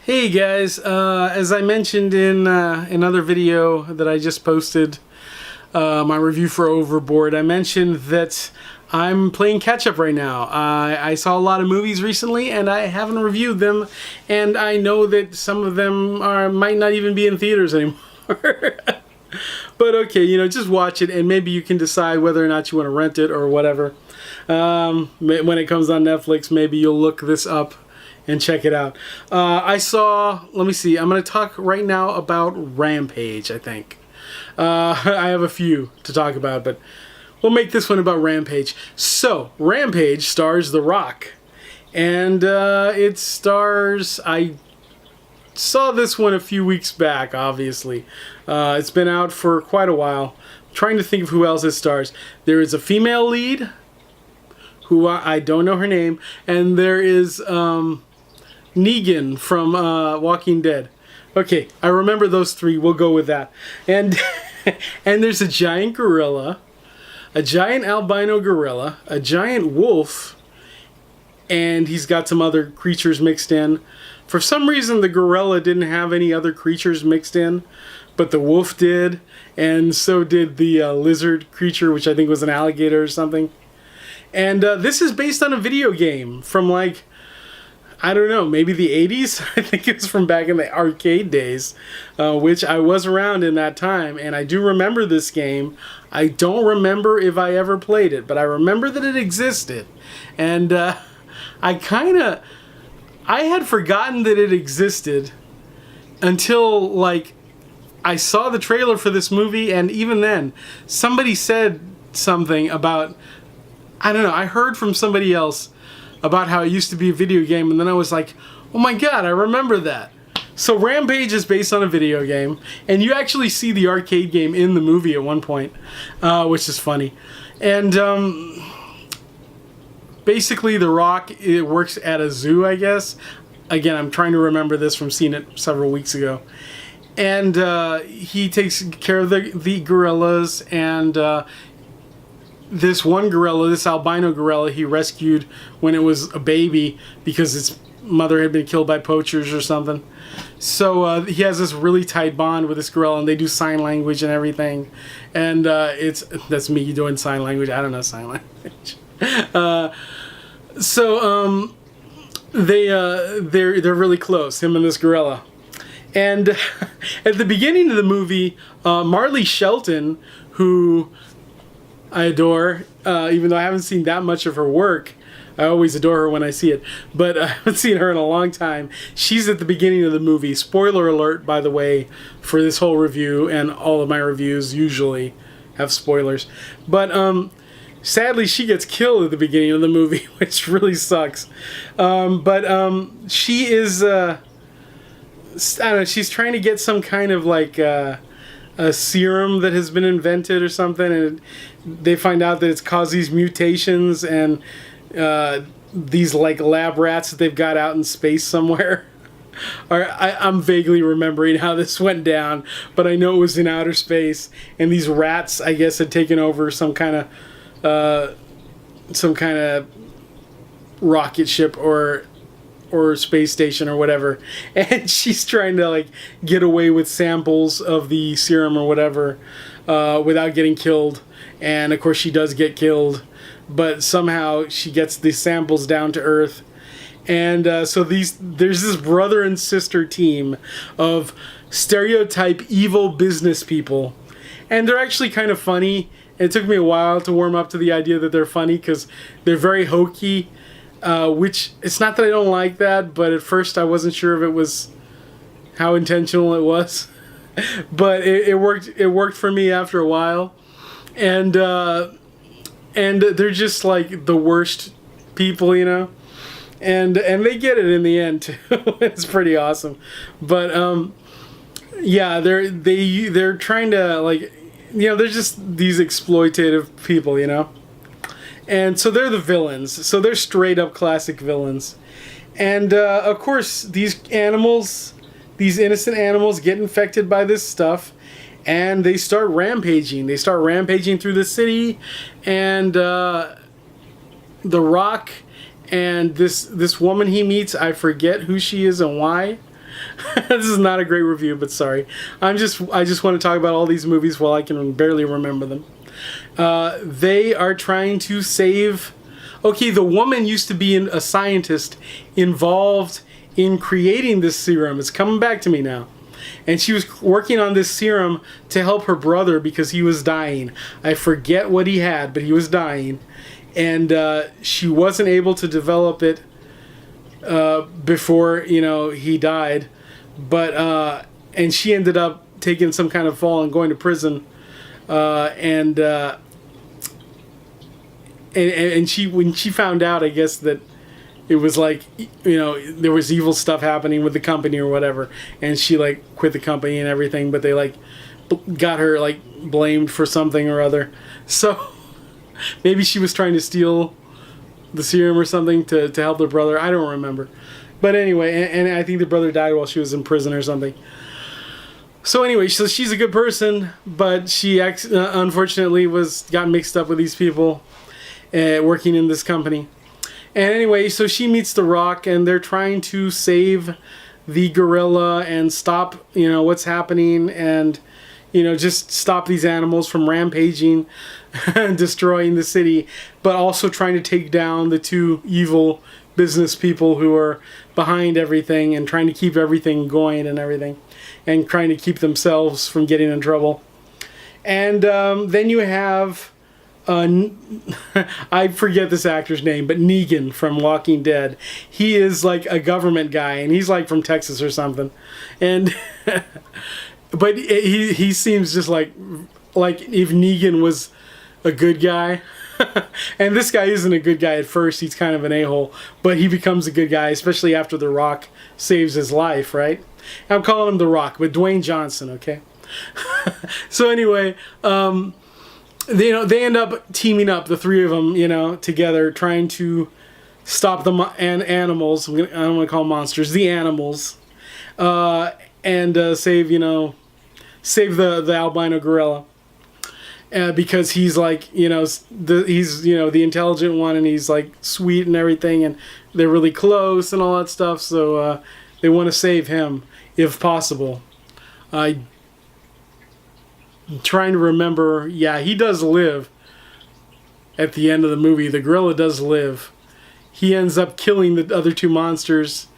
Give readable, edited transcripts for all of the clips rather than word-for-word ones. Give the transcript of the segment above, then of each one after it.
Hey guys, as I mentioned in another video that I just posted, my review for Overboard, I mentioned that I'm playing catch up right now. I saw a lot of movies recently and I haven't reviewed them, and I know that some of them might not even be in theaters anymore. But okay, just watch it and maybe you can decide whether or not you want to rent it or whatever. When it comes on Netflix, maybe you'll look this up and check it out. Let me see, I'm going to talk right now about Rampage, I think. I have a few to talk about, but we'll make this one about Rampage. So, Rampage stars The Rock. And it stars... I saw this one a few weeks back, obviously. It's been out for quite a while. I'm trying to think of who else it stars. There is a female lead, who I don't know her name, and there is Negan from Walking Dead. Okay, I remember those three. We'll go with that. And and there's a giant gorilla, a giant albino gorilla, a giant wolf, and he's got some other creatures mixed in. For some reason, the gorilla didn't have any other creatures mixed in, but the wolf did, and so did the lizard creature, which I think was an alligator or something. And this is based on a video game from, like, I don't know, maybe the 80s? I think it was from back in the arcade days, which I was around in that time, and I do remember this game. I don't remember if I ever played it, but I remember that it existed. And I had forgotten that it existed until, like, I saw the trailer for this movie, and even then, somebody said something about, I don't know, I heard from somebody else about how it used to be a video game, and then I was like, oh my god, I remember that. So Rampage is based on a video game, and you actually see the arcade game in the movie at one point, which is funny. And basically The Rock, it works at a zoo, I guess. Again, I'm trying to remember this from seeing it several weeks ago. And he takes care of the gorillas, and this one gorilla, this albino gorilla, he rescued when it was a baby because its mother had been killed by poachers or something. So he has this really tight bond with this gorilla, and they do sign language and everything. And that's me doing sign language. I don't know sign language. They're really close, him and this gorilla. And at the beginning of the movie, Marley Shelton, who I adore, even though I haven't seen that much of her work. I always adore her when I see it, but I haven't seen her in a long time. She's at the beginning of the movie. Spoiler alert, by the way, for this whole review, and all of my reviews usually have spoilers. But sadly, she gets killed at the beginning of the movie, which really sucks. She is, I don't know, she's trying to get some kind of like a serum that has been invented or something, and they find out that it's caused these mutations, and these like lab rats that they've got out in space somewhere. I'm vaguely remembering how this went down, but I know it was in outer space, and these rats, I guess, had taken over some kind of rocket ship or space station or whatever, and she's trying to like get away with samples of the serum or whatever without getting killed. And of course she does get killed, but somehow she gets the samples down to Earth. And so there's this brother and sister team of stereotype evil business people, and they're actually kind of funny. It took me a while to warm up to the idea that they're funny because they're very hokey. Which, it's not that I don't like that, but at first I wasn't sure if it was how intentional it was. But it worked for me after a while. And they're just like the worst people, and they get it in the end too. It's pretty awesome. But yeah, they're trying to, like, they're just these exploitative people, And so they're the villains. So they're straight up classic villains. And of course, these innocent animals get infected by this stuff, and they start rampaging. They start rampaging through the city, and The Rock and this woman he meets, I forget who she is and why, This is not a great review, but sorry. I just want to talk about all these movies while I can barely remember them. They are trying to save... Okay, the woman used to be a scientist involved in creating this serum. It's coming back to me now. And she was working on this serum to help her brother because he was dying. I forget what he had, but he was dying. And she wasn't able to develop it before, he died. But and she ended up taking some kind of fall and going to prison. And she, when she found out, I guess, that it was like, there was evil stuff happening with the company or whatever, and she like quit the company and everything, but they like got her like blamed for something or other. So maybe she was trying to steal the serum or something to help their brother. I don't remember. But anyway, and I think the brother died while she was in prison or something. So anyway, so she's a good person, but she unfortunately got mixed up with these people working in this company. And anyway, so she meets The Rock, and they're trying to save the gorilla and stop, what's happening, and, just stop these animals from rampaging and destroying the city, but also trying to take down the two evil business people who are behind everything and trying to keep everything going and everything, and trying to keep themselves from getting in trouble. And then you have... I forget this actor's name, but Negan from Walking Dead. He is like a government guy, and he's like from Texas or something. And but he seems just like if Negan was a good guy. And this guy isn't a good guy at first. He's kind of an a-hole, but he becomes a good guy, especially after The Rock saves his life, right? I'm calling him The Rock, but Dwayne Johnson, okay? So anyway, they end up teaming up, the three of them, together, trying to stop the animals. I don't want to call them monsters, the animals, and save the albino gorilla, because he's like, he's the intelligent one, and he's like sweet and everything, and they're really close and all that stuff. So they want to save him if possible. Trying to remember, yeah, he does live at the end of the movie. The gorilla does live. He ends up killing the other two monsters.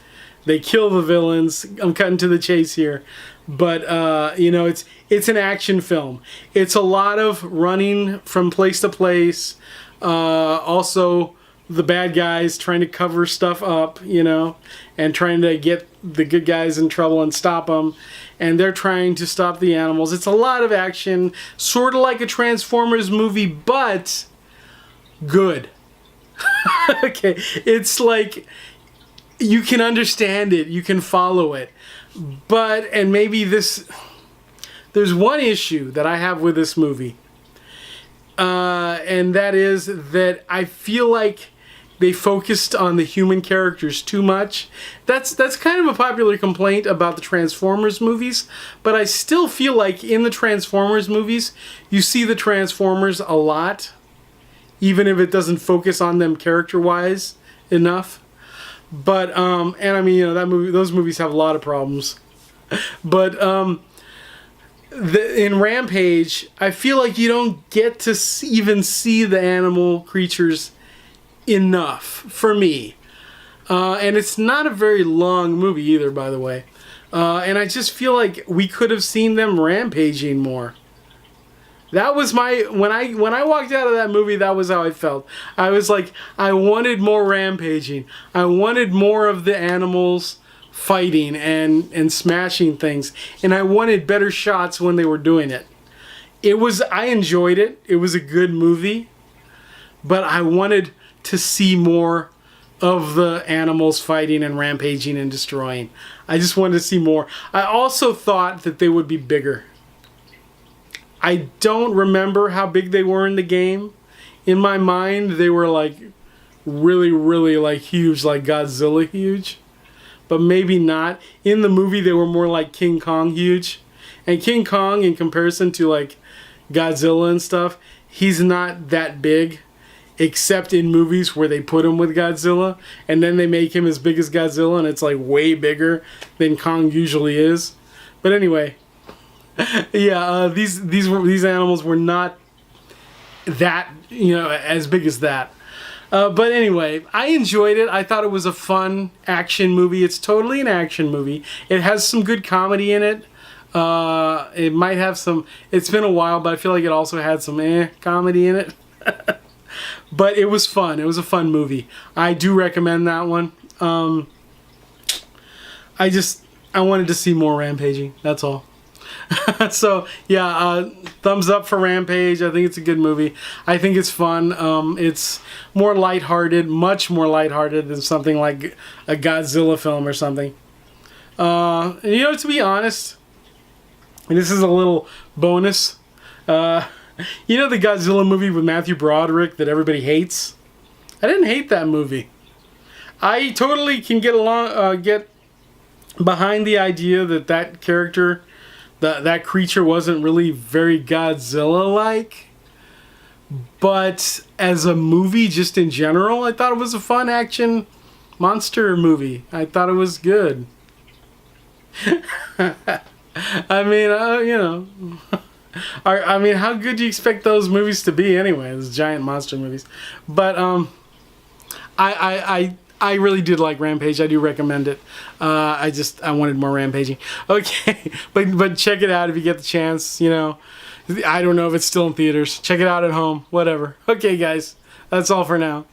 They kill the villains. I'm cutting to the chase here. But, it's an action film. It's a lot of running from place to place. Also, the bad guys trying to cover stuff up, and trying to get the good guys in trouble and stop them. And they're trying to stop the animals. It's a lot of action, sort of like a Transformers movie, but good. Okay, it's like you can understand it, you can follow it. But, and maybe there's one issue that I have with this movie. And that is that I feel like they focused on the human characters too much. That's kind of a popular complaint about the Transformers movies, but I still feel like in the Transformers movies, you see the Transformers a lot, even if it doesn't focus on them character-wise enough. But, and I mean, those movies have a lot of problems. But, in Rampage, I feel like you don't get to even see the animal creatures enough for me. And it's not a very long movie either, by the way. And I just feel like we could have seen them rampaging more. That was when I walked out of that movie, that was how I felt. I was like, I wanted more rampaging. I wanted more of the animals fighting and smashing things. And I wanted better shots when they were doing it. I enjoyed it. It was a good movie. But I wanted to see more of the animals fighting and rampaging and destroying. I just wanted to see more. I also thought that they would be bigger. I don't remember how big they were in the game. In my mind, they were like really, really like huge, like Godzilla huge. But maybe not. In the movie, they were more like King Kong huge. And King Kong, in comparison to like Godzilla and stuff, he's not that big. except in movies where they put him with Godzilla, and then they make him as big as Godzilla, and it's like way bigger than Kong usually is. But anyway, yeah, these animals were not that, you know, as big as that. But anyway, I enjoyed it. I thought it was a fun action movie. It's totally an action movie. It has some good comedy in it. It might have some, it's been a while, but I feel like it also had some comedy in it. But it was fun. It was a fun movie. I do recommend that one. I wanted to see more rampaging. That's all. So yeah, thumbs up for Rampage. I think it's a good movie. I think it's fun. It's more lighthearted, much more lighthearted than something like a Godzilla film or something. And, you know, to be honest, and this is a little bonus, you know the Godzilla movie with Matthew Broderick that everybody hates? I didn't hate that movie. I totally can get behind the idea that that character, that creature wasn't really very Godzilla-like. But as a movie, just in general, I thought it was a fun action monster movie. I thought it was good. I mean, you know, I mean, how good do you expect those movies to be anyway? Those giant monster movies. But I really did like Rampage. I do recommend it. I wanted more rampaging. Okay, but check it out if you get the chance. You know, I don't know if it's still in theaters. Check it out at home. Whatever. Okay, guys, that's all for now.